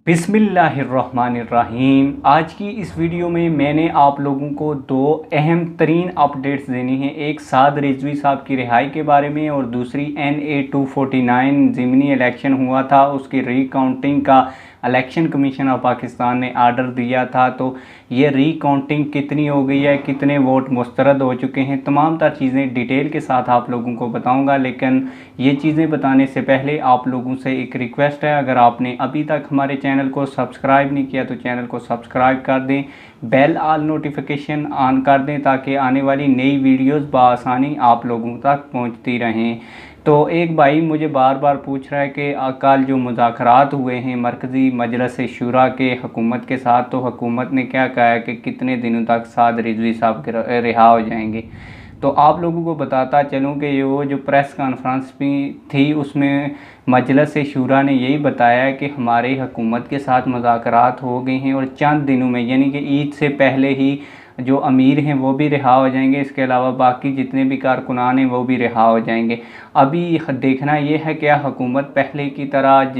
बिस्मिल्लाहिर्रहमानिर्रहीम। आज की इस वीडियो में मैंने आप लोगों को दो अहम तरीन अपडेट्स देनी है। एक साद रिजवी साहब की रिहाई के बारे में और दूसरी NA 249 ज़िमनी इलेक्शन हुआ था उसकी रीकाउंटिंग का इलेक्शन कमीशन ऑफ पाकिस्तान ने आर्डर दिया था। तो ये रीकाउंटिंग कितनी हो गई है, कितने वोट मुस्तरद हो चुके हैं, तमाम तर चीज़ें डिटेल के साथ आप लोगों को बताऊंगा। लेकिन ये चीज़ें बताने से पहले आप लोगों से एक रिक्वेस्ट है, अगर आपने अभी तक हमारे चैनल को सब्सक्राइब नहीं किया तो चैनल को सब्सक्राइब कर दें, बेल आल नोटिफिकेशन ऑन कर दें ताकि आने वाली नई वीडियोस बआसानी आप लोगों तक पहुंचती रहें। तो एक भाई मुझे बार बार पूछ रहा है कि कल जो मुज़ाकरात हुए हैं मरकज़ी मजलिस शूरा के हुकूमत के साथ, तो हुकूमत ने क्या कहा है कि कितने दिनों तक साद रिजवी साहब के रिहा हो जाएंगे। तो आप लोगों को बताता चलूँ कि ये वो जो प्रेस कॉन्फ्रेंस भी थी उसमें मजलिस शूरा ने यही बताया कि हमारे हुकूमत के साथ मुज़ाकरात हो गए हैं और चंद दिनों में यानी कि ईद से पहले ही जो अमीर हैं वो भी रिहा हो जाएंगे, इसके अलावा बाकी जितने भी कारकुनान हैं वो भी रिहा हो जाएंगे। अभी देखना ये है क्या हुकूमत पहले की तरह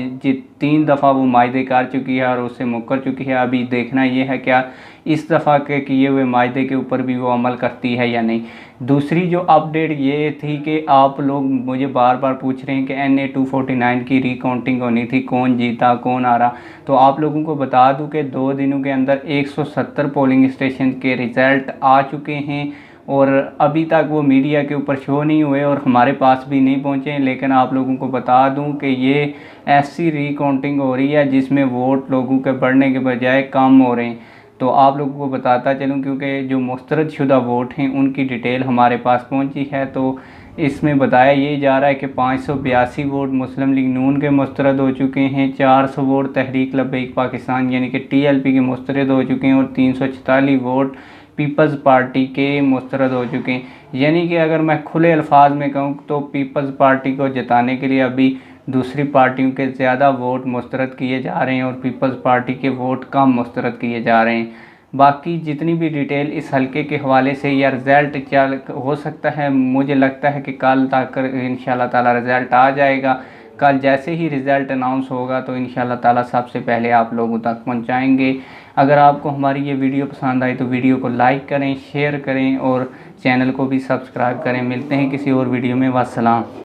3 दफ़ा वो मायदे कर चुकी है और उससे मुकर चुकी है। अभी देखना ये है क्या इस दफ़ा के किए हुए मायदे के ऊपर भी वो अमल करती है या नहीं। दूसरी जो अपडेट ये थी कि आप लोग मुझे बार बार पूछ रहे हैं कि NA 249 की रीकाउंटिंग होनी थी, कौन जीता कौन आ रहा। तो आप लोगों को बता दूं कि 2 दिनों के अंदर 170 पोलिंग स्टेशन के रिज़ल्ट आ चुके हैं और अभी तक वो मीडिया के ऊपर शो नहीं हुए और हमारे पास भी नहीं पहुँचे। लेकिन आप लोगों को बता दूं कि ये ऐसी रीकाउंटिंग हो रही है जिसमें वोट लोगों के बढ़ने के बजाय कम हो रहे हैं। तो आप लोगों को बताता चलूं क्योंकि जो मुस्तरद शुदा वोट हैं उनकी डिटेल हमारे पास पहुंची है। तो इसमें बताया ये जा रहा है कि 582 वोट मुस्लिम लीग नून के मुस्तरद हो चुके हैं, 400 वोट तहरीक लब्बैक पाकिस्तान यानी कि TLP के मुस्तरद हो चुके हैं और 346 वोट पीपल्स पार्टी के मुस्तरद हो चुके हैं। यानी कि अगर मैं खुले अल्फाज में कहूँ तो पीपल्स पार्टी को जिताने के लिए अभी दूसरी पार्टियों के ज़्यादा वोट मुस्तरद किए जा रहे हैं और पीपल्स पार्टी के वोट कम मुस्तरद किए जा रहे हैं। बाकी जितनी भी डिटेल इस हलके के हवाले से या रिज़ल्ट क्या हो सकता है, मुझे लगता है कि कल तक इंशाल्लाह ताला रिज़ल्ट आ जाएगा। कल जैसे ही रिज़ल्ट अनाउंस होगा तो इंशाल्लाह ताला सबसे पहले आप लोगों तक पहुंचाएंगे। अगर आपको हमारी ये वीडियो पसंद आई तो वीडियो को लाइक करें, शेयर करें और चैनल को भी सब्सक्राइब करें। मिलते हैं किसी और वीडियो में। वस्सलाम।